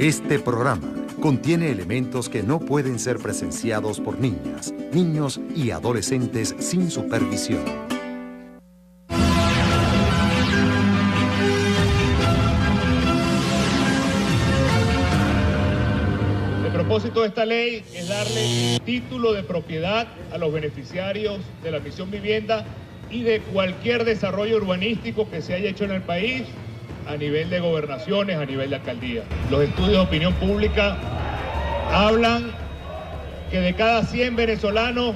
Este programa contiene elementos que no pueden ser presenciados por niñas, niños y adolescentes sin supervisión. El propósito de esta ley es darle título de propiedad a los beneficiarios de la Misión Vivienda y de cualquier desarrollo urbanístico que se haya hecho en el país a nivel de gobernaciones, a nivel de alcaldía. Los estudios de opinión pública hablan que de cada 100 venezolanos,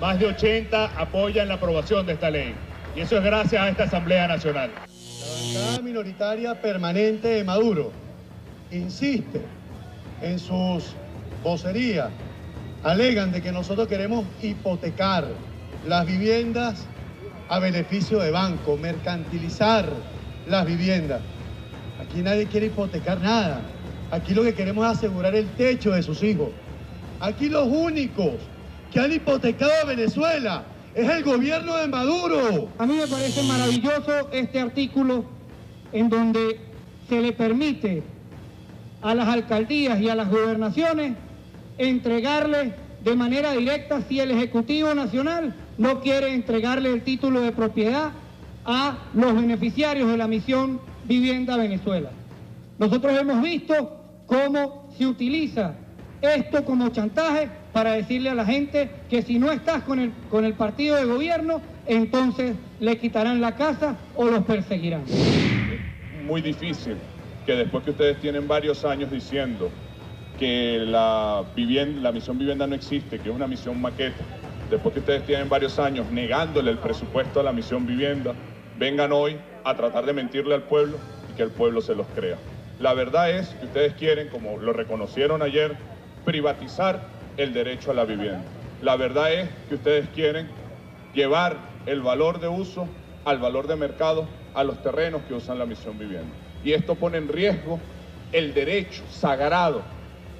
más de 80 apoyan la aprobación de esta ley. Y eso es gracias a esta Asamblea Nacional. La bancada minoritaria permanente de Maduro insiste en sus vocerías, alegan de que nosotros queremos hipotecar las viviendas a beneficio de banco, mercantilizar las viviendas. Aquí nadie quiere hipotecar nada. Aquí lo que queremos es asegurar el techo de sus hijos. Aquí los únicos que han hipotecado a Venezuela es el gobierno de Maduro. A mí me parece maravilloso este artículo en donde se le permite a las alcaldías y a las gobernaciones entregarle de manera directa, si el Ejecutivo Nacional no quiere entregarle el título de propiedad a los beneficiarios de la Misión Vivienda Venezuela. Nosotros hemos visto cómo se utiliza esto como chantaje para decirle a la gente que si no estás con el partido de gobierno, entonces le quitarán la casa o los perseguirán. Muy difícil que después que ustedes tienen varios años diciendo que la Misión Vivienda no existe, que es una misión maqueta, después que ustedes tienen varios años negándole el presupuesto a la Misión Vivienda, vengan hoy a tratar de mentirle al pueblo y que el pueblo se los crea. La verdad es que ustedes quieren, como lo reconocieron ayer, privatizar el derecho a la vivienda. La verdad es que ustedes quieren llevar el valor de uso al valor de mercado a los terrenos que usan la Misión Vivienda. Y esto pone en riesgo el derecho sagrado.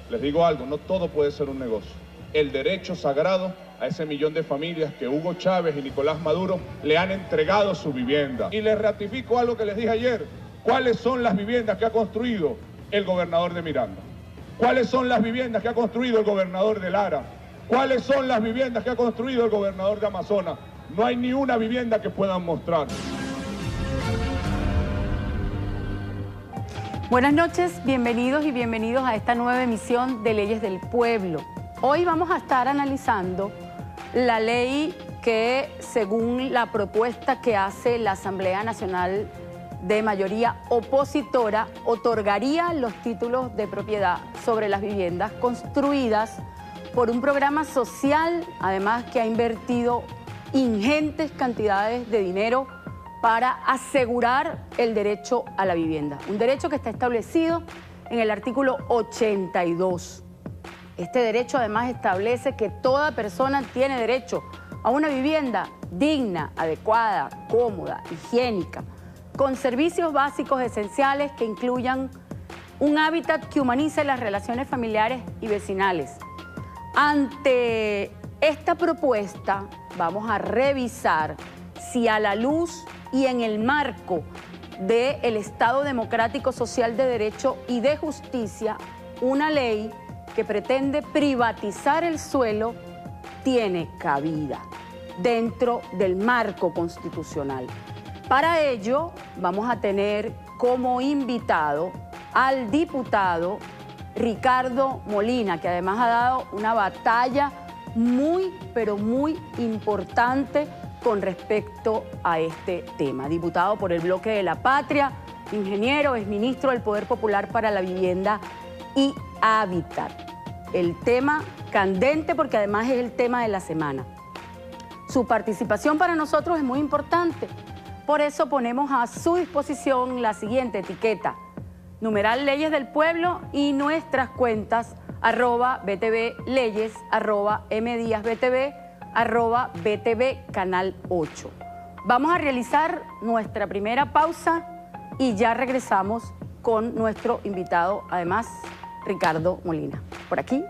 Les digo algo, no todo puede ser un negocio. El derecho sagrado a ese millón de familias que Hugo Chávez y Nicolás Maduro le han entregado su vivienda. Y les ratifico algo que les dije ayer. ¿Cuáles son las viviendas que ha construido el gobernador de Miranda? ¿Cuáles son las viviendas que ha construido el gobernador de Lara? ¿Cuáles son las viviendas que ha construido el gobernador de Amazonas? No hay ni una vivienda que puedan mostrar. Buenas noches, bienvenidos y bienvenidos a esta nueva emisión de Leyes del Pueblo. Hoy vamos a estar analizando la ley que, según la propuesta que hace la Asamblea Nacional de mayoría opositora, otorgaría los títulos de propiedad sobre las viviendas construidas por un programa social, además que ha invertido ingentes cantidades de dinero para asegurar el derecho a la vivienda. Un derecho que está establecido en el artículo 82. Este derecho además establece que toda persona tiene derecho a una vivienda digna, adecuada, cómoda, higiénica, con servicios básicos esenciales que incluyan un hábitat que humanice las relaciones familiares y vecinales. Ante esta propuesta vamos a revisar si a la luz y en el marco del Estado democrático, social de derecho y de justicia, una ley que pretende privatizar el suelo tiene cabida dentro del marco constitucional. Para ello vamos a tener como invitado al diputado Ricardo Molina, que además ha dado una batalla muy, pero muy importante con respecto a este tema. Diputado por el Bloque de la Patria, ingeniero, es ministro del Poder Popular para la Vivienda y Hábitat. El tema candente porque además es el tema de la semana. Su participación para nosotros es muy importante. Por eso ponemos a su disposición la siguiente etiqueta: numeral Leyes del Pueblo y nuestras cuentas @BTVLeyes, @MDíazBTV, @BTV Canal 8. Vamos a realizar nuestra primera pausa y ya regresamos con nuestro invitado, además, Ricardo Molina. Por aquí.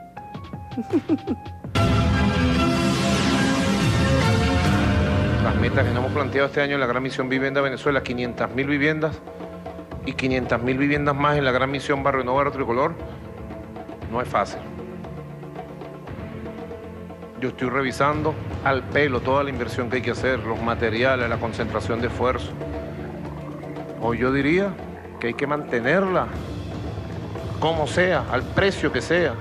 Las metas que nos hemos planteado este año en la Gran Misión Vivienda Venezuela, 500.000 viviendas, y 500.000 viviendas más en la gran misión Barrio Nuevo Barrio Tricolor, no es fácil. Yo estoy revisando al pelo toda la inversión que hay que hacer, los materiales, la concentración de esfuerzo. Hoy yo diría que hay que mantenerla como sea, al precio que sea,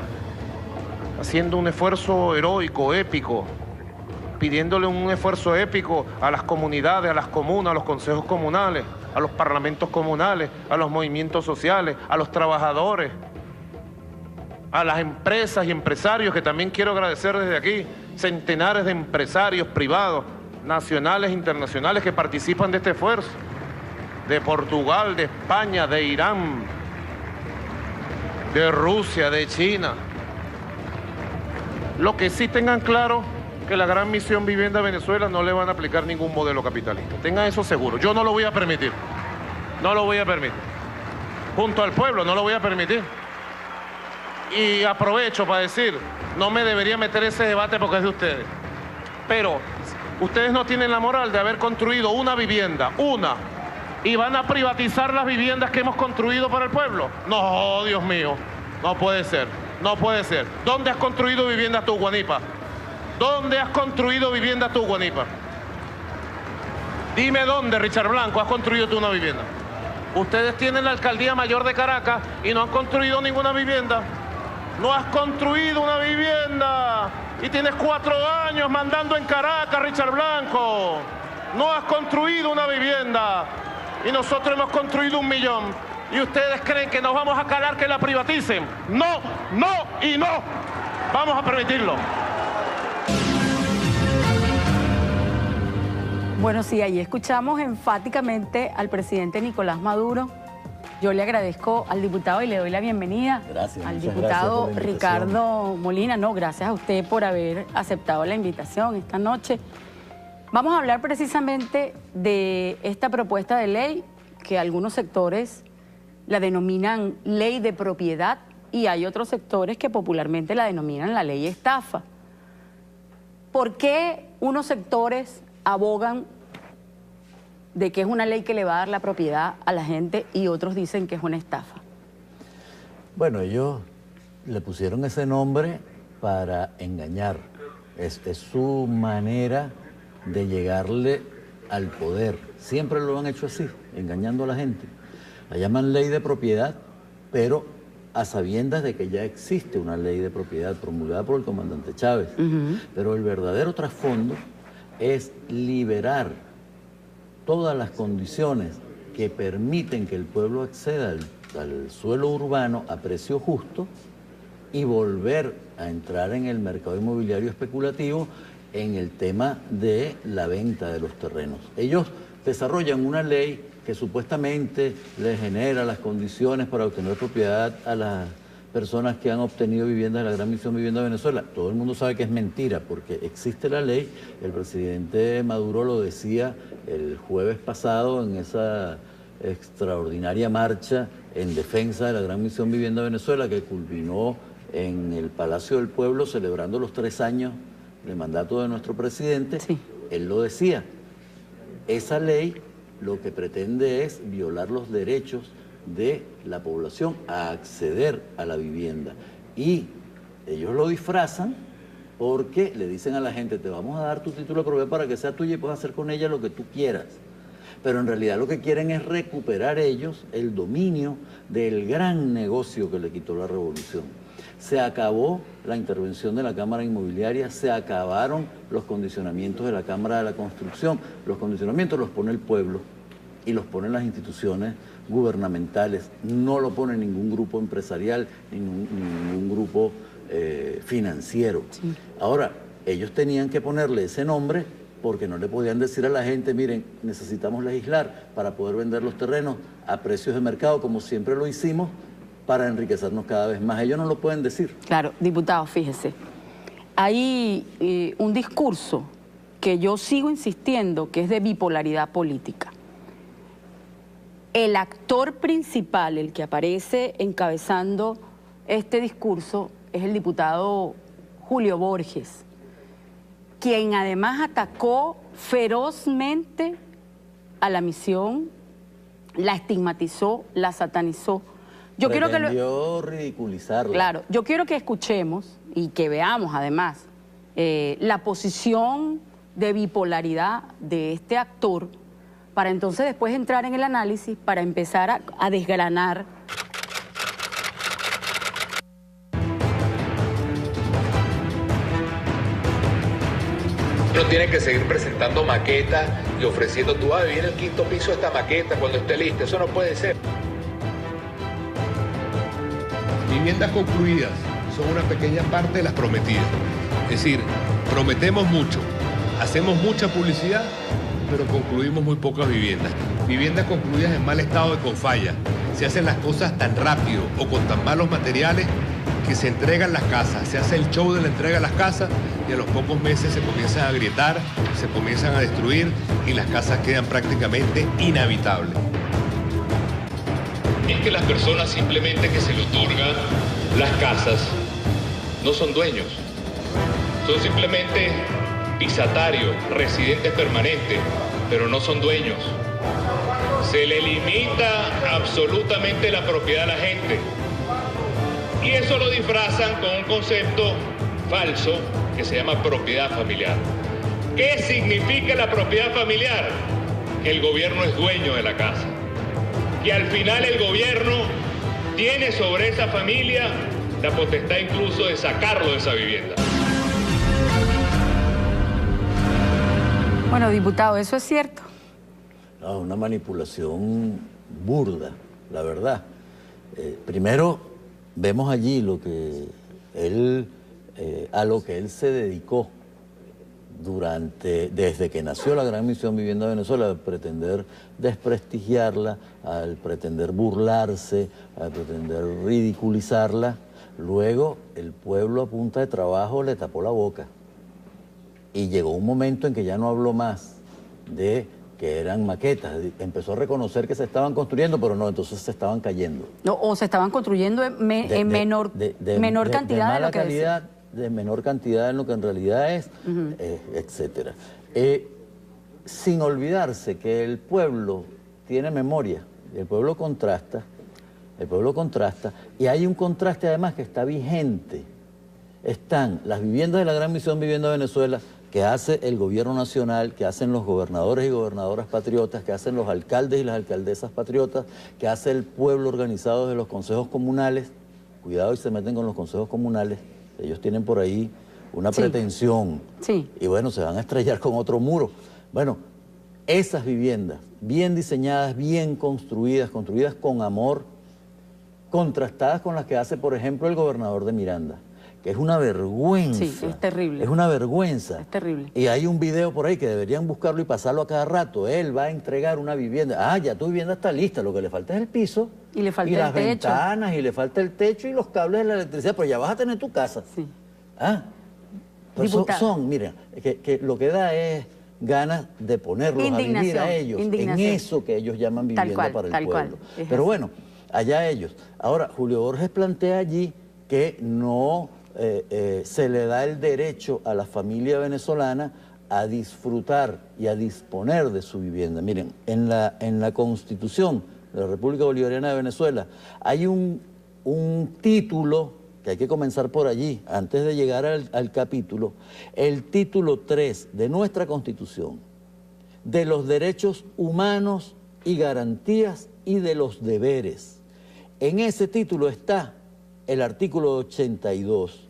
haciendo un esfuerzo heroico, épico, pidiéndole un esfuerzo épico a las comunidades, a las comunas, a los consejos comunales, a los parlamentos comunales, a los movimientos sociales, a los trabajadores, a las empresas y empresarios, que también quiero agradecer desde aquí, centenares de empresarios privados, nacionales e internacionales que participan de este esfuerzo, de Portugal, de España, de Irán, de Rusia, de China. Lo que sí tengan claro, que la gran misión Vivienda Venezuela no le van a aplicar ningún modelo capitalista. Tengan eso seguro. Yo no lo voy a permitir. No lo voy a permitir. Junto al pueblo no lo voy a permitir. Y aprovecho para decir, no me debería meter ese debate porque es de ustedes. Pero ustedes no tienen la moral de haber construido una vivienda, una, y van a privatizar las viviendas que hemos construido para el pueblo. No, Dios mío, no puede ser, no puede ser. ¿Dónde has construido viviendas tú, Guanipa? ¿Dónde has construido viviendas tú, Guanipa? Dime dónde, Richard Blanco, has construido tú una vivienda. Ustedes tienen la alcaldía mayor de Caracas y no han construido ninguna vivienda. No has construido una vivienda y tienes 4 años mandando en Caracas, Richard Blanco. No has construido una vivienda y nosotros hemos construido 1 millón. ¿Y ustedes creen que nos vamos a calar que la privaticen? No, no y no. Vamos a permitirlo. Bueno, sí, ahí escuchamos enfáticamente al presidente Nicolás Maduro. Yo le agradezco al diputado y le doy la bienvenida. Gracias. Al diputado Ricardo Molina. No, gracias a usted por haber aceptado la invitación esta noche. Vamos a hablar precisamente de esta propuesta de ley que algunos sectores la denominan ley de propiedad y hay otros sectores que popularmente la denominan la ley estafa. ¿Por qué unos sectores abogan de que es una ley que le va a dar la propiedad a la gente y otros dicen que es una estafa? Bueno, ellos le pusieron ese nombre para engañar. Es su manera de llegarle al poder. Siempre lo han hecho así, engañando a la gente. La llaman ley de propiedad, pero a sabiendas de que ya existe una ley de propiedad promulgada por el comandante Chávez. Pero el verdadero trasfondo es liberar todas las condiciones que permiten que el pueblo acceda al suelo urbano a precio justo y volver a entrar en el mercado inmobiliario especulativo en el tema de la venta de los terrenos. Ellos desarrollan una ley que supuestamente les genera las condiciones para obtener propiedad a las personas que han obtenido viviendas de la Gran Misión Vivienda Venezuela. Todo el mundo sabe que es mentira porque existe la ley. El presidente Maduro lo decía el jueves pasado en esa extraordinaria marcha en defensa de la Gran Misión Vivienda Venezuela que culminó en el Palacio del Pueblo celebrando los 3 años de mandato de nuestro presidente. Sí. Él lo decía, esa ley lo que pretende es violar los derechos de la población a acceder a la vivienda. Y ellos lo disfrazan porque le dicen a la gente, te vamos a dar tu título de propiedad para que sea tuya y puedas hacer con ella lo que tú quieras. Pero en realidad lo que quieren es recuperar ellos el dominio del gran negocio que le quitó la revolución. Se acabó la intervención de la Cámara Inmobiliaria, se acabaron los condicionamientos de la Cámara de la Construcción. Los condicionamientos los pone el pueblo y los ponen las instituciones gubernamentales, no lo pone ningún grupo empresarial, ningún grupo financiero. Sí. Ahora, ellos tenían que ponerle ese nombre porque no le podían decir a la gente, miren, necesitamos legislar para poder vender los terrenos a precios de mercado, como siempre lo hicimos, para enriquecernos cada vez más. Ellos no lo pueden decir. Claro, diputado, fíjese, hay un discurso que yo sigo insistiendo que es de bipolaridad política. El actor principal, el que aparece encabezando este discurso, es el diputado Julio Borges, quien además atacó ferozmente a la misión la estigmatizó, la satanizó. Yo quiero que ridiculizarla. Claro, yo quiero que escuchemos y que veamos además la posición de bipolaridad de este actor para entonces después entrar en el análisis, para empezar a desgranar. Uno tiene que seguir presentando maquetas y ofreciendo, tú vas a vivir en el 5º piso de esta maqueta cuando esté lista. Eso no puede ser. Viviendas concluidas son una pequeña parte de las prometidas. Es decir, prometemos mucho, hacemos mucha publicidad, pero concluimos muy pocas viviendas. Viviendas concluidas en mal estado y con falla. Se hacen las cosas tan rápido o con tan malos materiales que se entregan las casas. Se hace el show de la entrega de las casas y a los pocos meses se comienzan a agrietar, se comienzan a destruir y las casas quedan prácticamente inhabitables. Es que las personas simplemente que se le otorgan las casas no son dueños. Son simplemente pisatarios, residentes permanentes, pero no son dueños. Se le limita absolutamente la propiedad a la gente. Y eso lo disfrazan con un concepto falso que se llama propiedad familiar. ¿Qué significa la propiedad familiar? Que el gobierno es dueño de la casa. Que al final el gobierno tiene sobre esa familia la potestad incluso de sacarlo de esa vivienda. Bueno, diputado, ¿eso es cierto? No, una manipulación burda, la verdad. Primero, vemos allí lo que él, a lo que él se dedicó desde que nació la Gran Misión Vivienda de Venezuela, al pretender desprestigiarla, al pretender burlarse, al pretender ridiculizarla. Luego, el pueblo a punta de trabajo le tapó la boca. Y llegó un momento en que ya no habló más de que eran maquetas. Empezó a reconocer que se estaban construyendo, pero no, entonces se estaban cayendo. No, o se estaban construyendo en menor cantidad de lo que calidad, de menor cantidad de lo que en realidad es, etcétera. Sin olvidarse que el pueblo tiene memoria, el pueblo contrasta, y hay un contraste además que está vigente. Están las viviendas de la Gran Misión Vivienda de Venezuela, que hace el gobierno nacional, que hacen los gobernadores y gobernadoras patriotas, que hacen los alcaldes y las alcaldesas patriotas, que hace el pueblo organizado de los consejos comunales. Cuidado y se meten con los consejos comunales. Ellos tienen por ahí una pretensión. Sí. Y bueno, se van a estrellar con otro muro. Bueno, esas viviendas, bien diseñadas, bien construidas, construidas con amor, contrastadas con las que hace, por ejemplo, el gobernador de Miranda, que es una vergüenza. Sí, es terrible. Es una vergüenza. Es terrible. Y hay un video por ahí que deberían buscarlo y pasarlo a cada rato. Él va a entregar una vivienda. Ah, ya tu vivienda está lista, lo que le falta es el piso. Y le falta y el las techo. ventanas, y le falta el techo y los cables de la electricidad, pero ya vas a tener tu casa. Sí. Ah, pues miren, que lo que da es ganas de ponerlos a vivir a ellos en eso que ellos llaman vivienda para el pueblo. Pero bueno, allá ellos. Ahora, Julio Borges plantea allí que no se le da el derecho a la familia venezolana a disfrutar y a disponer de su vivienda. Miren, en la Constitución de la República Bolivariana de Venezuela hay un título que hay que comenzar por allí, antes de llegar al capítulo, el título 3 de nuestra Constitución, de los derechos humanos y garantías y de los deberes. En ese título está el artículo 82.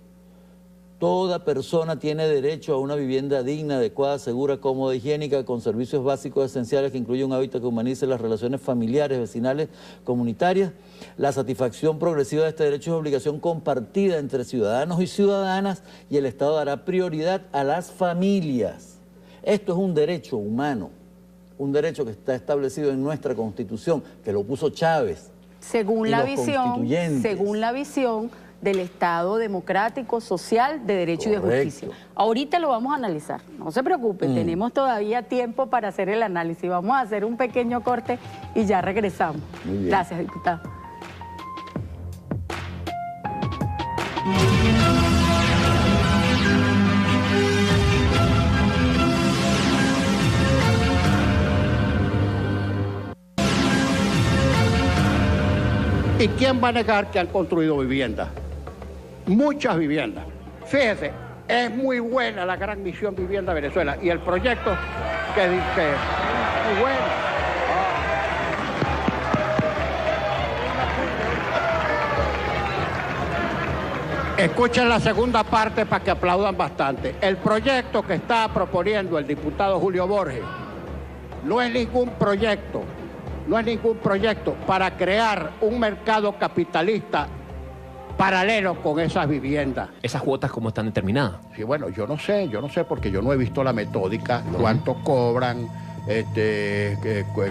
Toda persona tiene derecho a una vivienda digna, adecuada, segura, cómoda, higiénica, con servicios básicos esenciales que incluyen un hábitat que humanice las relaciones familiares, vecinales, comunitarias. La satisfacción progresiva de este derecho es obligación compartida entre ciudadanos y ciudadanas y el Estado dará prioridad a las familias. Esto es un derecho humano, un derecho que está establecido en nuestra Constitución, que lo puso Chávez. Según la visión del Estado democrático, social, de derecho y de justicia. Ahorita lo vamos a analizar, no se preocupe, tenemos todavía tiempo para hacer el análisis. Vamos a hacer un pequeño corte y ya regresamos. Muy bien. Gracias, diputado. ¿Y quién va a negar que han construido viviendas? Muchas viviendas. Fíjese, es muy buena la Gran Misión Vivienda Venezuela y el proyecto que dice, muy bueno. Escuchen la segunda parte para que aplaudan bastante. El proyecto que está proponiendo el diputado Julio Borges no es ningún proyecto para crear un mercado capitalista paralelo con esas viviendas. ¿Esas cuotas cómo están determinadas? Sí, bueno, yo no sé porque yo no he visto la metódica, cuánto cobran,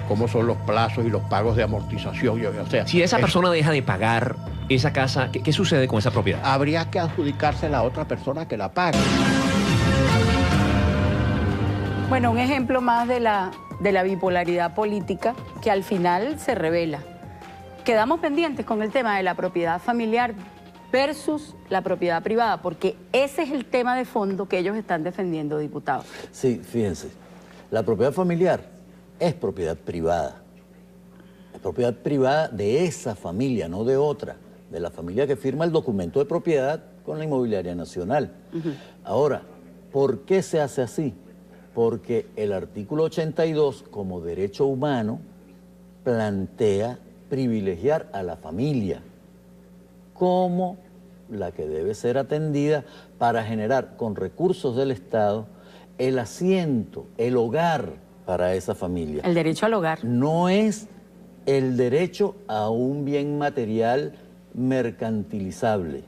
cómo son los plazos y los pagos de amortización. O sea, si esa persona deja de pagar esa casa, ¿qué sucede con esa propiedad? Habría que adjudicársela a otra persona que la pague. Bueno, un ejemplo más de la bipolaridad política que al final se revela. Quedamos pendientes con el tema de la propiedad familiar versus la propiedad privada, porque ese es el tema de fondo que ellos están defendiendo, diputados. Sí, fíjense, la propiedad familiar es propiedad privada. Es propiedad privada de esa familia, no de otra, de la familia que firma el documento de propiedad con la Inmobiliaria Nacional. Ahora, ¿por qué se hace así? Porque el artículo 82, como derecho humano, plantea privilegiar a la familia como la que debe ser atendida para generar con recursos del Estado el asiento, el hogar para esa familia. El derecho al hogar. No es el derecho a un bien material mercantilizable.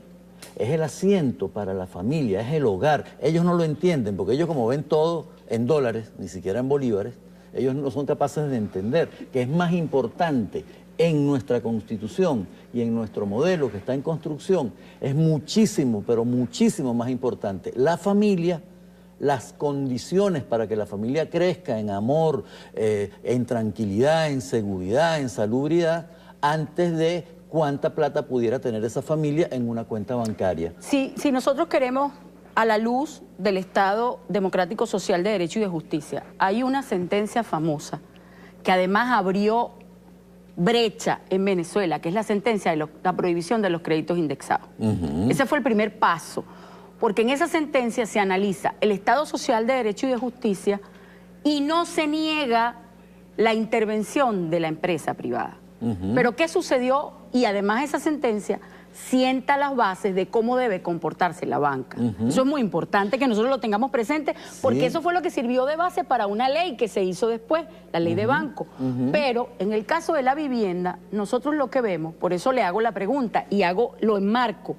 Es el asiento para la familia, es el hogar. Ellos no lo entienden porque ellos, como ven todo en dólares, ni siquiera en bolívares, ellos no son capaces de entender que es más importante en nuestra Constitución y en nuestro modelo que está en construcción, es muchísimo, pero muchísimo más importante la familia, las condiciones para que la familia crezca en amor, en tranquilidad, en seguridad, en salubridad, antes de cuánta plata pudiera tener esa familia en una cuenta bancaria. Si nosotros queremos, a la luz del Estado Democrático Social de Derecho y de Justicia, hay una sentencia famosa que además abrió brecha en Venezuela, que es la sentencia de la prohibición de los créditos indexados. Ese fue el primer paso, porque en esa sentencia se analiza el Estado Social de Derecho y de Justicia y no se niega la intervención de la empresa privada. Pero ¿qué sucedió? Y además esa sentencia sienta las bases de cómo debe comportarse la banca. Eso es muy importante que nosotros lo tengamos presente, porque eso fue lo que sirvió de base para una ley que se hizo después, la ley de banco. Pero en el caso de la vivienda, nosotros lo que vemos, por eso le hago la pregunta y lo enmarco,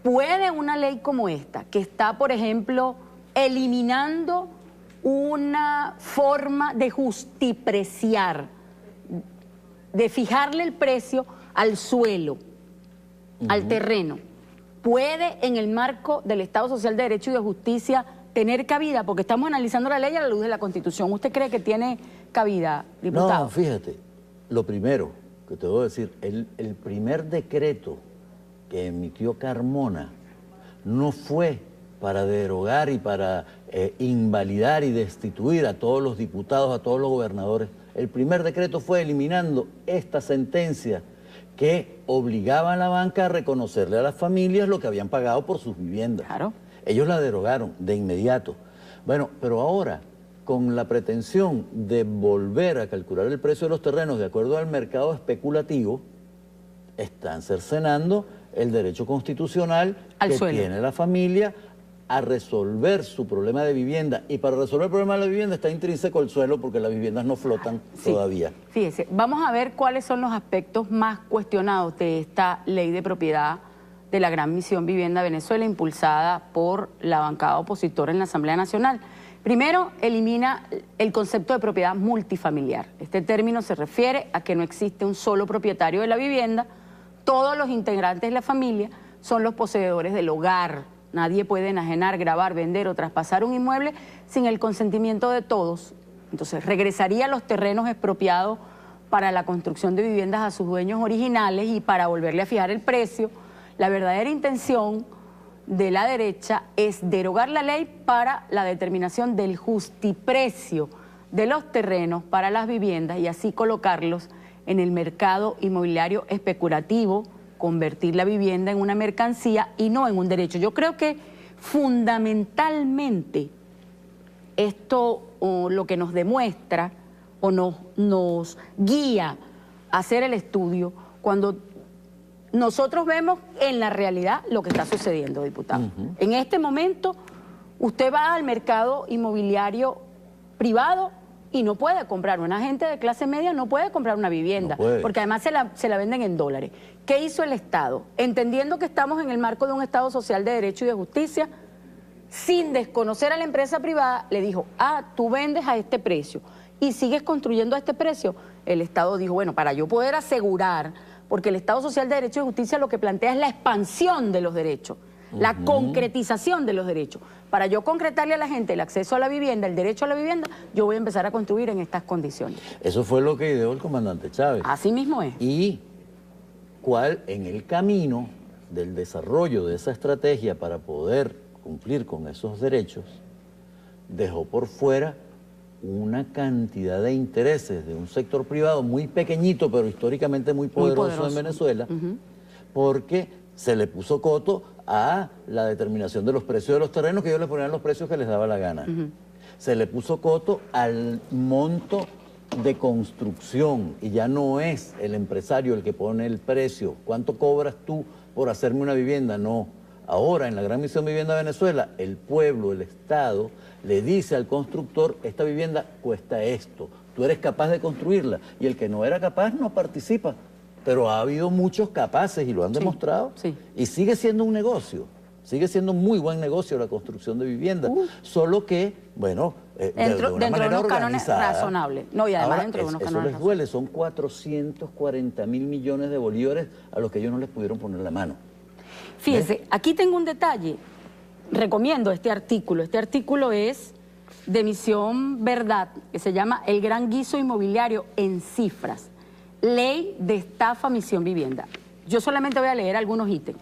¿puede una ley como esta, que está, por ejemplo, eliminando una forma de justipreciar, de fijarle el precio al suelo, al terreno, puede en el marco del Estado Social de Derecho y de Justicia tener cabida? Porque estamos analizando la ley a la luz de la Constitución. ¿Usted cree que tiene cabida, diputado? No, fíjate, lo primero que te voy a decir, el primer decreto que emitió Carmona no fue para derogar y para invalidar y destituir a todos los diputados, a todos los gobernadores. El primer decreto fue eliminando esta sentencia que obligaba a la banca a reconocerle a las familias lo que habían pagado por sus viviendas. Claro. Ellos la derogaron de inmediato. Bueno, pero ahora, con la pretensión de volver a calcular el precio de los terrenos de acuerdo al mercado especulativo, están cercenando el derecho constitucional que tiene la familia a resolver su problema de vivienda. Y para resolver el problema de la vivienda está intrínseco el suelo, porque las viviendas no flotan todavía. Fíjese, vamos a ver cuáles son los aspectos más cuestionados de esta ley de propiedad de la Gran Misión Vivienda Venezuela, impulsada por la bancada opositora en la Asamblea Nacional. Primero, elimina el concepto de propiedad multifamiliar. Este término se refiere a que no existe un solo propietario de la vivienda, todos los integrantes de la familia son los poseedores del hogar. Nadie puede enajenar, gravar, vender o traspasar un inmueble sin el consentimiento de todos. Entonces, regresaría a los terrenos expropiados para la construcción de viviendas a sus dueños originales y para volverle a fijar el precio. La verdadera intención de la derecha es derogar la ley para la determinación del justiprecio de los terrenos para las viviendas y así colocarlos en el mercado inmobiliario especulativo, convertir la vivienda en una mercancía y no en un derecho. Yo creo que fundamentalmente esto lo que nos demuestra o nos guía a hacer el estudio cuando nosotros vemos en la realidad lo que está sucediendo, diputado. En este momento usted va al mercado inmobiliario privado y no puede comprar. Una gente de clase media no puede comprar una vivienda, porque además se la venden en dólares. ¿Qué hizo el Estado? Entendiendo que estamos en el marco de un Estado social de derecho y de justicia, sin desconocer a la empresa privada, le dijo, tú vendes a este precio y sigues construyendo a este precio. El Estado dijo, bueno, para yo poder asegurar, porque el Estado social de derecho y justicia lo que plantea es la expansión de los derechos, la concretización de los derechos. Para yo concretarle a la gente el acceso a la vivienda, el derecho a la vivienda, yo voy a empezar a construir en estas condiciones. Eso fue lo que ideó el comandante Chávez. Así mismo es. Y cuál en el camino del desarrollo de esa estrategia para poder cumplir con esos derechos, dejó por fuera una cantidad de intereses de un sector privado muy pequeñito, pero históricamente muy poderoso en Venezuela, porque se le puso coto a la determinación de los precios de los terrenos, que ellos le ponían los precios que les daba la gana. Se le puso coto al monto de construcción, y ya no es el empresario el que pone el precio. ¿Cuánto cobras tú por hacerme una vivienda? No. Ahora, en la Gran Misión Vivienda Venezuela, el pueblo, el Estado, le dice al constructor, esta vivienda cuesta esto, tú eres capaz de construirla, y el que no era capaz no participa. Pero ha habido muchos capaces y lo han demostrado, y sigue siendo un negocio, sigue siendo un muy buen negocio la construcción de viviendas, solo que, bueno, dentro de una manera de unos cánones razonables. No, y además ahora, dentro de unos eso cánones les duele, son 440.000 millones de bolívares a los que ellos no les pudieron poner la mano. Fíjese, aquí tengo un detalle, recomiendo este artículo es de Misión Verdad, que se llama El Gran Guiso Inmobiliario en Cifras, Ley de Estafa Misión Vivienda. Yo solamente voy a leer algunos ítems.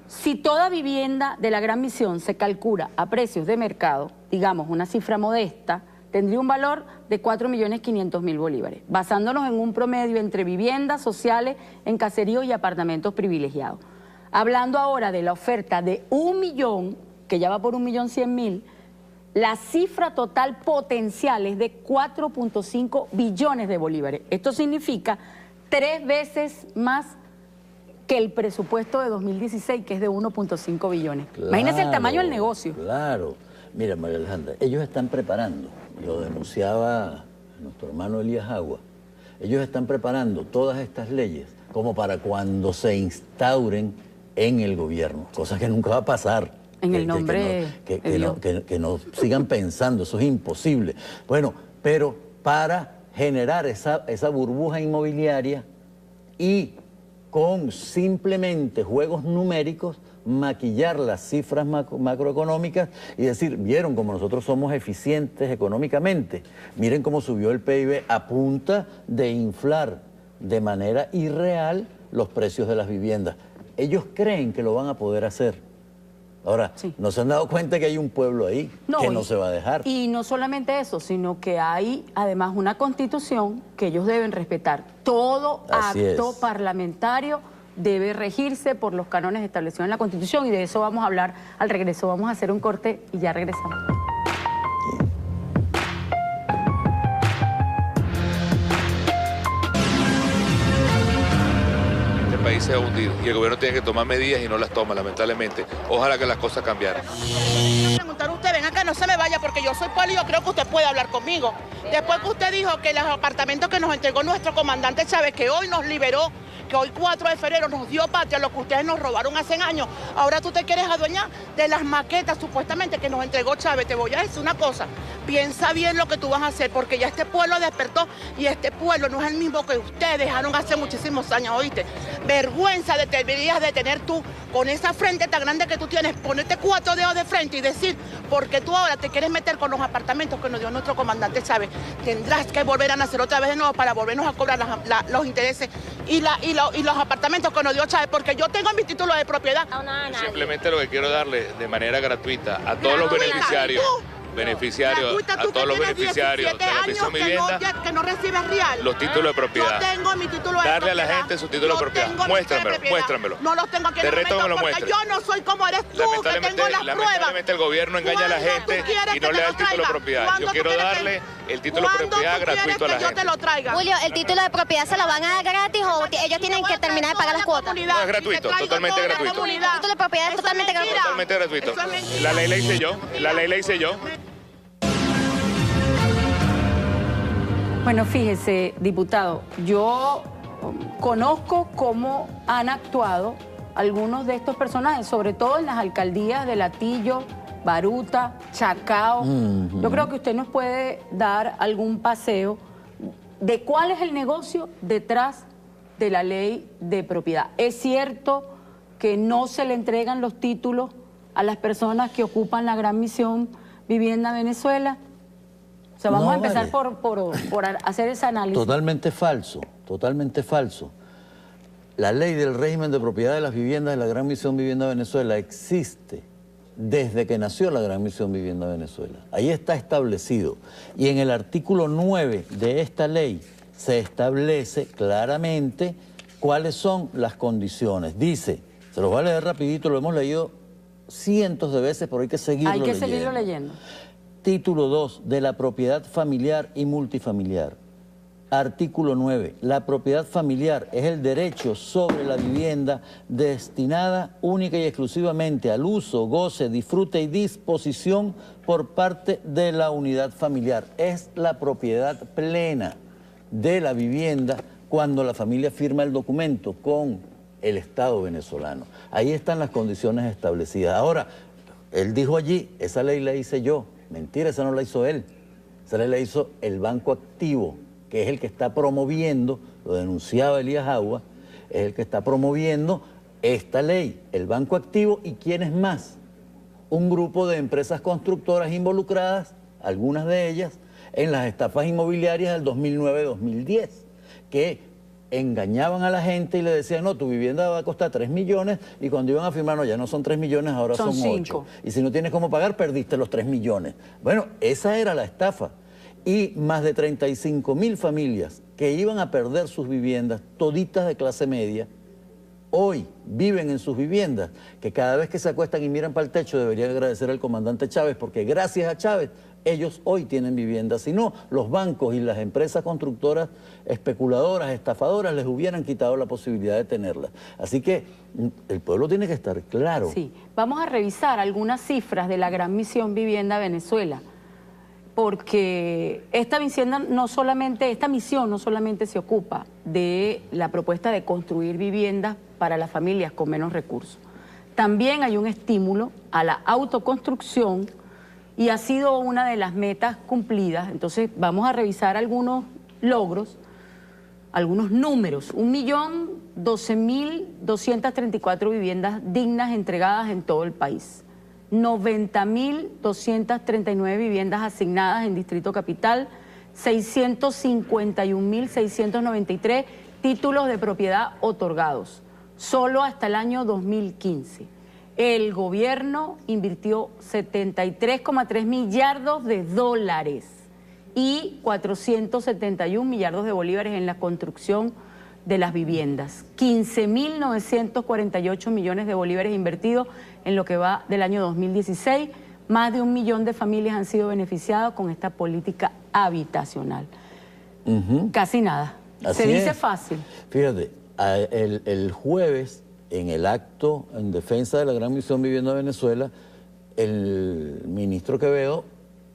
Si toda vivienda de la Gran Misión se calcula a precios de mercado, digamos una cifra modesta, tendría un valor de 4.500.000 bolívares, basándonos en un promedio entre viviendas sociales en caseríos y apartamentos privilegiados. Hablando ahora de la oferta de 1 millón, que ya va por 1.100.000, la cifra total potencial es de 4.5 billones de bolívares. Esto significa 3 veces más que el presupuesto de 2016, que es de 1.5 billones. Claro, imagínense el tamaño del negocio. Claro. Mira, María Alejandra, ellos están preparando, lo denunciaba nuestro hermano Elías Agua, ellos están preparando todas estas leyes como para cuando se instauren en el gobierno, cosa que nunca va a pasar. En el nombre que no sigan pensando, eso es imposible. Bueno, pero para generar esa burbuja inmobiliaria y con simplemente juegos numéricos, maquillar las cifras macroeconómicas y decir, vieron cómo nosotros somos eficientes económicamente, miren cómo subió el PIB a punta de inflar de manera irreal los precios de las viviendas. Ellos creen que lo van a poder hacer. Ahora, ¿no se han dado cuenta que hay un pueblo ahí que no se va a dejar? Y no solamente eso, sino que hay además una constitución que ellos deben respetar. Todo acto parlamentario debe regirse por los cánones establecidos en la Constitución, y de eso vamos a hablar al regreso. Vamos a hacer un corte y ya regresamos. País se ha hundido y el gobierno tiene que tomar medidas y no las toma, lamentablemente. Ojalá que las cosas cambiaran. Preguntar a usted, ven acá, no se me vaya, porque yo soy poli y yo creo que usted puede hablar conmigo. Después que usted dijo que los apartamentos que nos entregó nuestro comandante Chávez, que hoy nos liberó, que hoy 4 de febrero nos dio patria, lo que ustedes nos robaron hace años, ahora tú te quieres adueñar de las maquetas supuestamente que nos entregó Chávez. Te voy a decir una cosa, piensa bien lo que tú vas a hacer, porque ya este pueblo despertó y este pueblo no es el mismo que ustedes dejaron hace muchísimos años, ¿oíste? Vergüenza deberías de tener tú con esa frente tan grande que tú tienes, ponerte 4 dedos de frente y decir, porque tú ahora te quieres meter con los apartamentos que nos dio nuestro comandante Chávez, tendrás que volver a nacer otra vez de nuevo para volvernos a cobrar los intereses y los apartamentos que nos dio Chávez, porque yo tengo mi título de propiedad. Simplemente lo que quiero darle de manera gratuita a todos los beneficiarios. beneficiarios, a todos los beneficiarios de la misión vivienda, que no recibes real. los títulos de propiedad. Yo tengo mi título de Darle propiedad. a la gente su título de propiedad. Muéstramelo. No los tengo aquí en Te el reto que me lo momento porque muestres. yo no soy como eres tú, que tengo las pruebas. Lamentablemente el gobierno engaña a la gente y no le da el título de propiedad. Yo quiero darle el título de propiedad gratuito a la gente. Yo te lo traiga. Julio, ¿el título de propiedad se lo van a dar gratis o ellos tienen que terminar de pagar las cuotas? No, es gratuito, totalmente gratuito. El título de propiedad es totalmente gratuito. Totalmente gratuito. La ley la hice yo, Bueno, fíjese, diputado, yo conozco cómo han actuado algunos de estos personajes, sobre todo en las alcaldías de Latillo, Baruta, Chacao. Yo creo que usted nos puede dar algún paseo de cuál es el negocio detrás de la ley de propiedad. ¿Es cierto que no se le entregan los títulos a las personas que ocupan la Gran Misión Vivienda Venezuela? O sea, vamos a empezar por hacer ese análisis. Totalmente falso, totalmente falso. La ley del régimen de propiedad de las viviendas de la Gran Misión Vivienda Venezuela existe desde que nació la Gran Misión Vivienda Venezuela. Ahí está establecido. Y en el artículo 9 de esta ley se establece claramente cuáles son las condiciones. Dice, se los voy a leer rapidito, lo hemos leído cientos de veces, pero hay que seguirlo leyendo. Hay que seguirlo leyendo. Título 2 de la propiedad familiar y multifamiliar. Artículo 9. La propiedad familiar es el derecho sobre la vivienda destinada única y exclusivamente al uso, goce, disfrute y disposición por parte de la unidad familiar. Es la propiedad plena de la vivienda cuando la familia firma el documento con el Estado venezolano. Ahí están las condiciones establecidas. Ahora, él dijo allí, esa ley la hice yo. Mentira, esa no la hizo él. Esa ley la hizo el Banco Activo, que es el que está promoviendo, lo denunciaba Elías Agua, es el que está promoviendo esta ley, el Banco Activo. ¿Y quién es más? Un grupo de empresas constructoras involucradas, algunas de ellas, en las estafas inmobiliarias del 2009-2010, que engañaban a la gente y le decían, no, tu vivienda va a costar 3 millones, y cuando iban a firmar, no, ya no son 3 millones, ahora son 8. Y si no tienes cómo pagar, perdiste los 3 millones. Bueno, esa era la estafa. Y más de 35.000 familias que iban a perder sus viviendas, toditas de clase media, hoy viven en sus viviendas, que cada vez que se acuestan y miran para el techo deberían agradecer al comandante Chávez, porque gracias a Chávez ellos hoy tienen viviendas. Si no, los bancos y las empresas constructoras especuladoras, estafadoras, les hubieran quitado la posibilidad de tenerlas. Así que el pueblo tiene que estar claro. Sí, vamos a revisar algunas cifras de la Gran Misión Vivienda Venezuela, porque esta misión no solamente se ocupa de la propuesta de construir viviendas para las familias con menos recursos. También hay un estímulo a la autoconstrucción y ha sido una de las metas cumplidas. Entonces vamos a revisar algunos logros, algunos números. 1.012.234 viviendas dignas entregadas en todo el país. 90.239 viviendas asignadas en Distrito Capital, 651.693 títulos de propiedad otorgados, solo hasta el año 2015. El gobierno invirtió 73,3 millardos de dólares y 471 millardos de bolívares en la construcción de las viviendas. 15.948 millones de bolívares invertidos en lo que va del año 2016. Más de 1 millón de familias han sido beneficiadas con esta política habitacional. Casi nada. Se dice fácil. Fíjate, el jueves, en el acto en defensa de la Gran Misión Vivienda Venezuela, el ministro Quevedo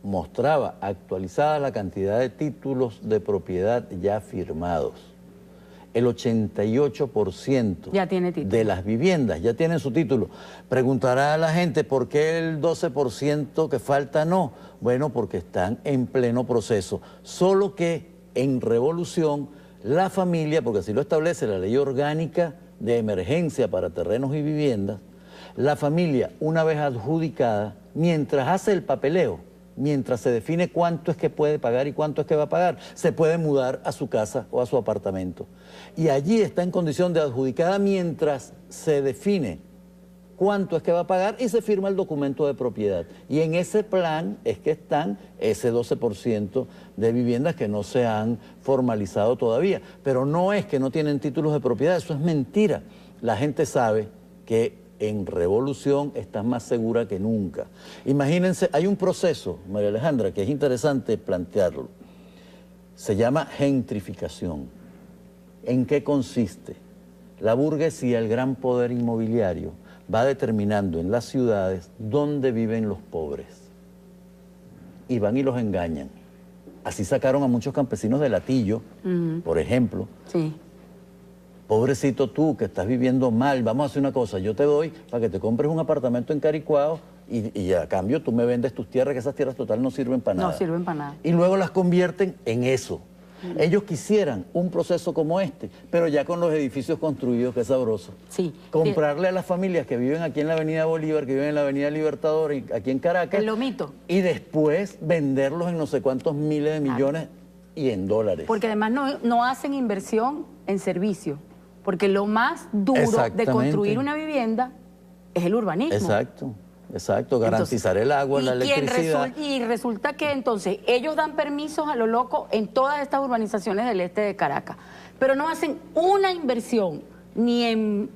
mostraba actualizada la cantidad de títulos de propiedad ya firmados. El 88% ya tiene título de las viviendas ya tienen su título. Preguntará a la gente por qué el 12% que falta no. Bueno, porque están en pleno proceso. Solo que en revolución la familia, porque así lo establece la ley orgánica de emergencia para terrenos y viviendas, la familia, una vez adjudicada, mientras hace el papeleo, mientras se define cuánto es que puede pagar y cuánto es que va a pagar, se puede mudar a su casa o a su apartamento. Y allí está en condición de adjudicada mientras se define cuánto es que va a pagar y se firma el documento de propiedad. Y en ese plan es que están ese 12% de viviendas que no se han formalizado todavía. Pero no es que no tienen títulos de propiedad, eso es mentira. La gente sabe que en Revolución estás más segura que nunca. Imagínense, hay un proceso, María Alejandra, que es interesante plantearlo. Se llama gentrificación. ¿En qué consiste? La burguesía, el gran poder inmobiliario, va determinando en las ciudades dónde viven los pobres. Y van y los engañan. Así sacaron a muchos campesinos de Latillo, por ejemplo. Sí. Pobrecito tú, que estás viviendo mal, vamos a hacer una cosa, yo te doy para que te compres un apartamento en Caricuao y a cambio tú me vendes tus tierras, que esas tierras total no sirven para nada. No sirven para nada. Y luego las convierten en eso. Ellos quisieran un proceso como este, pero ya con los edificios construidos, que es sabroso. Sí. Comprarle a las familias que viven aquí en la Avenida Bolívar, que viven en la Avenida Libertador, aquí en Caracas. El lomito. Y después venderlos en no sé cuántos miles de millones y en dólares. Porque además no hacen inversión en servicio. Porque lo más duro de construir una vivienda es el urbanismo. Exacto. Exacto, garantizar el agua, la electricidad. Y resulta que entonces ellos dan permisos a lo loco en todas estas urbanizaciones del este de Caracas, pero no hacen una inversión ni en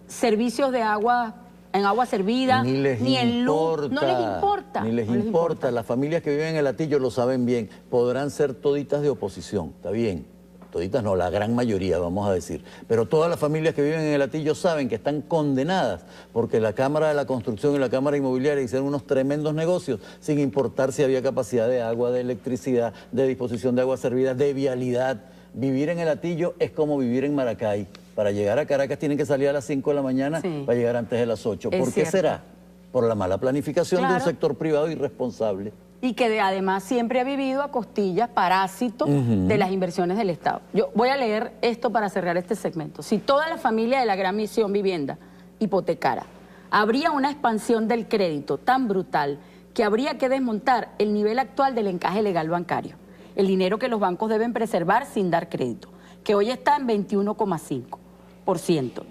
servicios de agua, en agua servida, ni en luz. No les importa. Ni les importa. Las familias que viven en el Latillo lo saben bien. Podrán ser toditas de oposición, está bien. Toditas no, la gran mayoría, vamos a decir. Pero todas las familias que viven en el Latillo saben que están condenadas porque la Cámara de la Construcción y la Cámara Inmobiliaria hicieron unos tremendos negocios sin importar si había capacidad de agua, de electricidad, de disposición de agua servida, de vialidad. Vivir en el Latillo es como vivir en Maracay. Para llegar a Caracas tienen que salir a las 5 de la mañana para llegar antes de las 8. ¿Por qué será? Por la mala planificación de un sector privado irresponsable. Y que además siempre ha vivido a costillas, parásito de las inversiones del Estado. Yo voy a leer esto para cerrar este segmento. Si toda la familia de la Gran Misión Vivienda hipotecara, habría una expansión del crédito tan brutal que habría que desmontar el nivel actual del encaje legal bancario, el dinero que los bancos deben preservar sin dar crédito, que hoy está en 21,5%.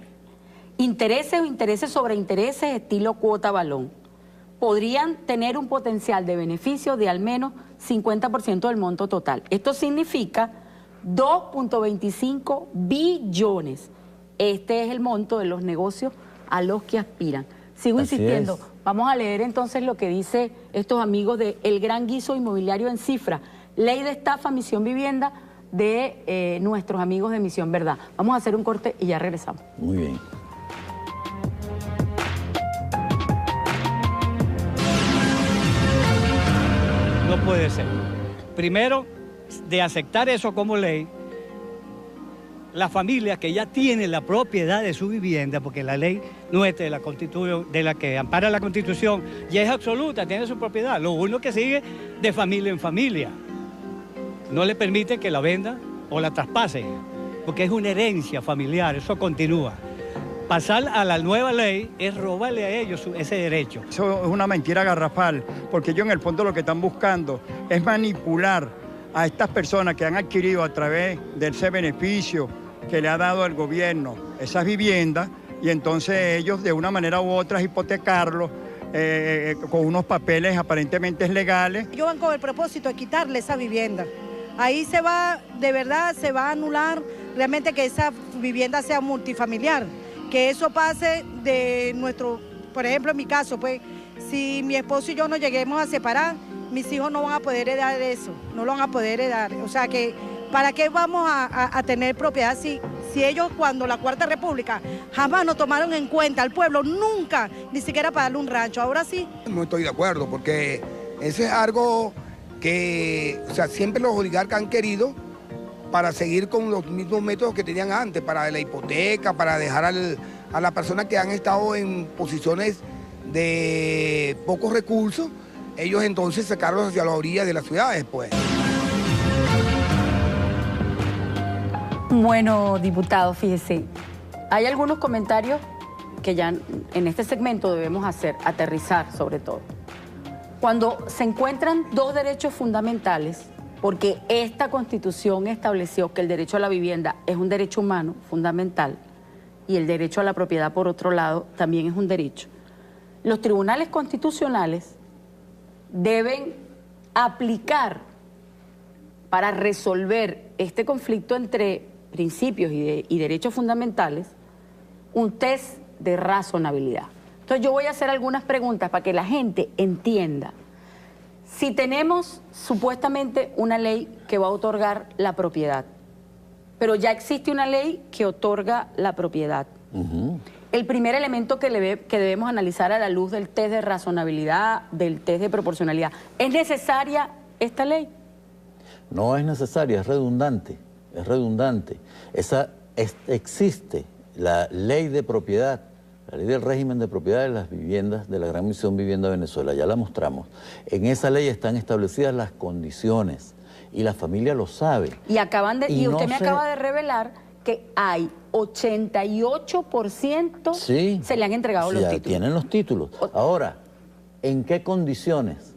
Intereses o intereses sobre intereses estilo cuota balón podrían tener un potencial de beneficio de al menos 50% del monto total. Esto significa 2.25 billones. Este es el monto de los negocios a los que aspiran. Sigo insistiendo. Vamos a leer entonces lo que dice estos amigos de El Gran Guiso Inmobiliario en Cifra, Ley de Estafa, Misión Vivienda, de nuestros amigos de Misión Verdad. Vamos a hacer un corte y ya regresamos. Muy bien. No puede ser. Primero, de aceptar eso como ley, las familias que ya tienen la propiedad de su vivienda, porque la ley nuestra de la Constitución, de la que ampara la Constitución, ya es absoluta, tiene su propiedad. Lo uno que sigue de familia en familia. No le permite que la venda o la traspase, porque es una herencia familiar, eso continúa. Pasar a la nueva ley es robarle a ellos ese derecho. Eso es una mentira garrafal, porque ellos en el fondo lo que están buscando es manipular a estas personas que han adquirido a través de ese beneficio que le ha dado el gobierno esas viviendas, y entonces ellos de una manera u otra hipotecarlos con unos papeles aparentemente legales. Ellos van con el propósito de quitarle esa vivienda. Ahí se va, de verdad, se va a anular realmente que esa vivienda sea multifamiliar. Que eso pase de nuestro, por ejemplo, en mi caso, pues, si mi esposo y yo nos lleguemos a separar, mis hijos no van a poder heredar eso, no lo van a poder heredar. O sea que, ¿para qué vamos a tener propiedad si ellos cuando la Cuarta República jamás nos tomaron en cuenta al pueblo, nunca, ni siquiera para darle un rancho? Ahora sí. No estoy de acuerdo, porque eso es algo que, o sea, siempre los oligarcas han querido para seguir con los mismos métodos que tenían antes, para la hipoteca, para dejar a las personas que han estado en posiciones de pocos recursos, ellos entonces sacarlos hacia las orillas de las ciudades, pues. Bueno, diputado, fíjese, hay algunos comentarios que ya en este segmento debemos hacer, aterrizar sobre todo. Cuando se encuentran dos derechos fundamentales, porque esta Constitución estableció que el derecho a la vivienda es un derecho humano fundamental y el derecho a la propiedad, por otro lado, también es un derecho. los tribunales constitucionales deben aplicar para resolver este conflicto entre principios y derechos fundamentales un test de razonabilidad. Entonces yo voy a hacer algunas preguntas para que la gente entienda. Si tenemos supuestamente una ley que va a otorgar la propiedad, pero ya existe una ley que otorga la propiedad, el primer elemento que debemos analizar a la luz del test de razonabilidad, del test de proporcionalidad, ¿es necesaria esta ley? No es necesaria, es redundante, es redundante. Existe la ley de propiedad, la ley del régimen de propiedad de las viviendas de la Gran Misión Vivienda Venezuela, ya la mostramos. En esa ley están establecidas las condiciones y la familia lo sabe. Y usted me acaba de revelar que hay 88% se le han entregado los títulos. Tienen los títulos. Ahora, ¿en qué condiciones?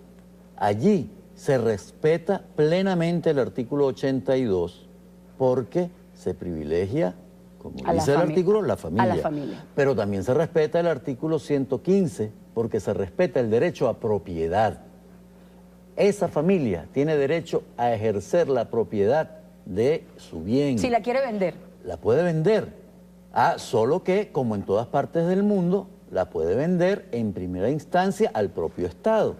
Allí se respeta plenamente el artículo 82 porque se privilegia, como dice el artículo, la familia. A la familia. Pero también se respeta el artículo 115 porque se respeta el derecho a propiedad. Esa familia tiene derecho a ejercer la propiedad de su bien. Si la quiere vender. La puede vender. Solo que, como en todas partes del mundo, la puede vender en primera instancia al propio Estado.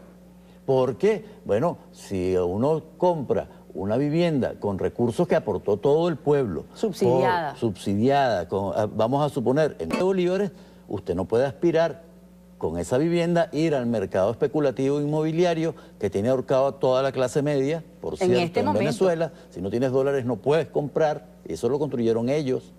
Porque, bueno, si uno compra una vivienda con recursos que aportó todo el pueblo, subsidiada, vamos a suponer, en bolívares, usted no puede aspirar con esa vivienda ir al mercado especulativo inmobiliario que tiene ahorcado a toda la clase media, por cierto, en Venezuela. Si no tienes dólares no puedes comprar, eso lo construyeron ellos.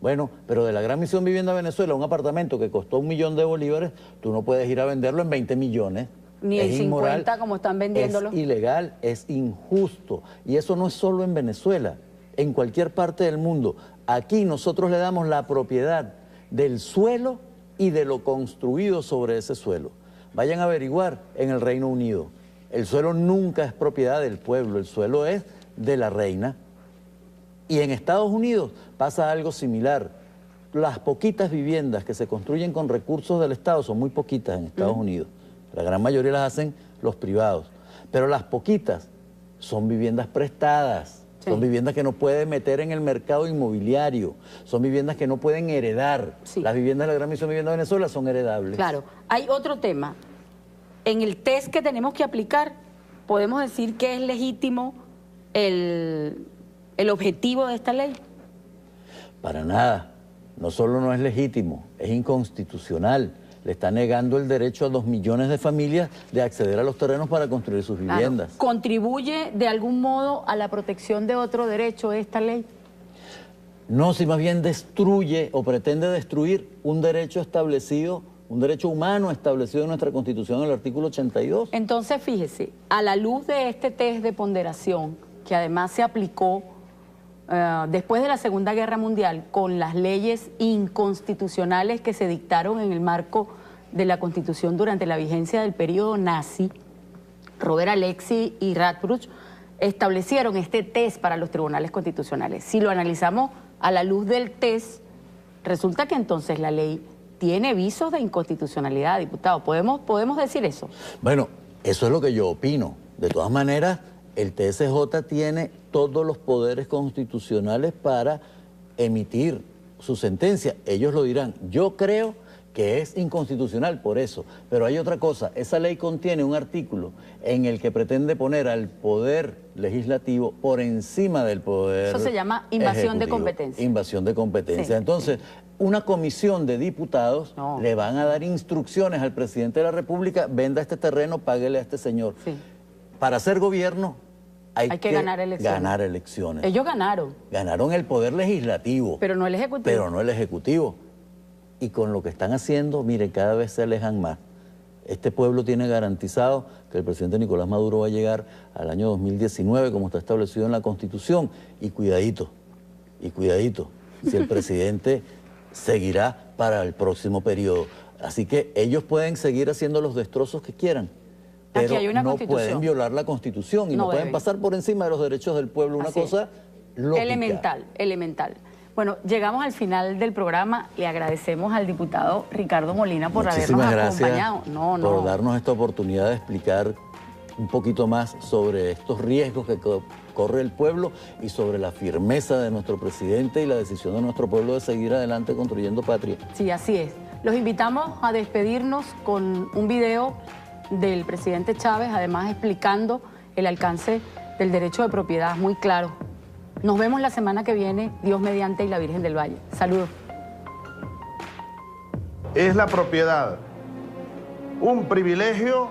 Bueno, pero de la Gran Misión Vivienda Venezuela, un apartamento que costó 1 millón de bolívares, tú no puedes ir a venderlo en 20 millones. Ni en 50 como están vendiéndolo. Es ilegal, es injusto. Y eso no es solo en Venezuela, en cualquier parte del mundo. Aquí nosotros le damos la propiedad del suelo y de lo construido sobre ese suelo. Vayan a averiguar en el Reino Unido. El suelo nunca es propiedad del pueblo, el suelo es de la reina. Y en Estados Unidos pasa algo similar. Las poquitas viviendas que se construyen con recursos del Estado son muy poquitas en Estados Unidos. La gran mayoría las hacen los privados. Pero las poquitas son viviendas prestadas. Son viviendas que no pueden meter en el mercado inmobiliario. Son viviendas que no pueden heredar. Las viviendas de la Gran Misión Vivienda Venezuela son heredables. Claro. Hay otro tema. En el test que tenemos que aplicar, podemos decir que es legítimo el objetivo de esta ley. Para nada. No solo no es legítimo, es inconstitucional. Le está negando el derecho a 2 millones de familias de acceder a los terrenos para construir sus viviendas. ¿Contribuye de algún modo a la protección de otro derecho esta ley? No, si más bien destruye o pretende destruir un derecho establecido, un derecho humano establecido en nuestra Constitución en el artículo 82. Entonces, fíjese, a la luz de este test de ponderación, que además se aplicó después de la Segunda Guerra Mundial, con las leyes inconstitucionales que se dictaron en el marco de la Constitución durante la vigencia del periodo nazi, Robert Alexy y Radbruch establecieron este test para los tribunales constitucionales. Si lo analizamos a la luz del test, resulta que entonces la ley tiene visos de inconstitucionalidad, diputado. ¿Podemos decir eso? Bueno, eso es lo que yo opino. De todas maneras, el TSJ tiene todos los poderes constitucionales para emitir su sentencia. Ellos lo dirán. Yo creo que es inconstitucional por eso. Pero hay otra cosa. Esa ley contiene un artículo en el que pretende poner al poder legislativo por encima del poder Eso se llama invasión ejecutivo. De competencia. Invasión de competencia. Sí. Entonces, una comisión de diputados le van a dar instrucciones al presidente de la República: venda este terreno, páguele a este señor. Sí. Para ser gobierno hay que ganar elecciones. Ellos ganaron. Ganaron el poder legislativo. Pero no el ejecutivo. Pero no el ejecutivo. Y con lo que están haciendo, mire, cada vez se alejan más. Este pueblo tiene garantizado que el presidente Nicolás Maduro va a llegar al año 2019, como está establecido en la Constitución. Y cuidadito, si el presidente seguirá para el próximo periodo. Así que ellos pueden seguir haciendo los destrozos que quieran, pero no pueden violar la Constitución y no pueden pasar por encima de los derechos del pueblo. Una cosa lógica. Elemental. Bueno, llegamos al final del programa. Le agradecemos al diputado Ricardo Molina por habernos acompañado. Por darnos esta oportunidad de explicar un poquito más sobre estos riesgos que corre el pueblo y sobre la firmeza de nuestro presidente y la decisión de nuestro pueblo de seguir adelante construyendo patria. Sí, así es. Los invitamos a despedirnos con un video del presidente Chávez, además explicando el alcance del derecho de propiedad, muy claro. Nos vemos la semana que viene, Dios mediante y la Virgen del Valle. Saludos. ¿Es la propiedad un privilegio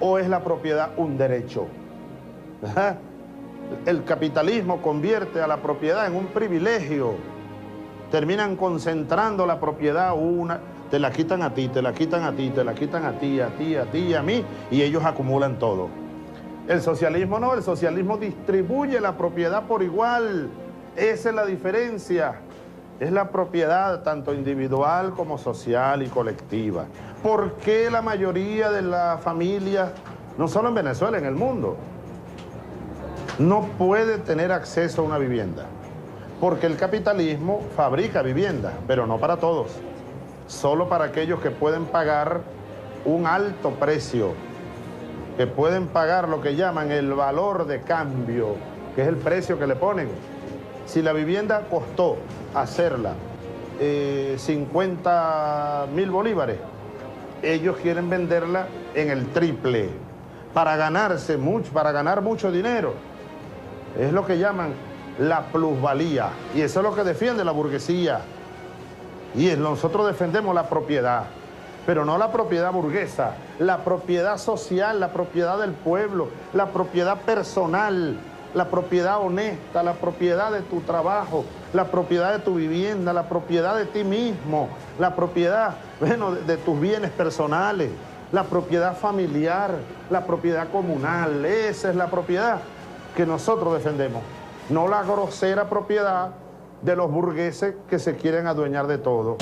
o es la propiedad un derecho? ¿Ajá? El capitalismo convierte a la propiedad en un privilegio. Terminan concentrando la propiedad te la quitan a ti, te la quitan a ti, te la quitan a ti, a ti, a ti y a mí, y ellos acumulan todo. El socialismo no, el socialismo distribuye la propiedad por igual. Esa es la diferencia. Es la propiedad tanto individual como social y colectiva. ¿Por qué la mayoría de las familias, no solo en Venezuela, en el mundo, no puede tener acceso a una vivienda? Porque el capitalismo fabrica viviendas, pero no para todos. Solo para aquellos que pueden pagar un alto precio, que pueden pagar lo que llaman el valor de cambio, que es el precio que le ponen. Si la vivienda costó hacerla 50.000 bolívares, ellos quieren venderla en el triple para ganarse mucho, para ganar mucho dinero. Es lo que llaman la plusvalía, y eso es lo que defiende la burguesía. Y nosotros defendemos la propiedad, pero no la propiedad burguesa, la propiedad social, la propiedad del pueblo, la propiedad personal, la propiedad honesta, la propiedad de tu trabajo, la propiedad de tu vivienda, la propiedad de ti mismo, la propiedad, bueno, de tus bienes personales, la propiedad familiar, la propiedad comunal. Esa es la propiedad que nosotros defendemos, no la grosera propiedad de los burgueses que se quieren adueñar de todo.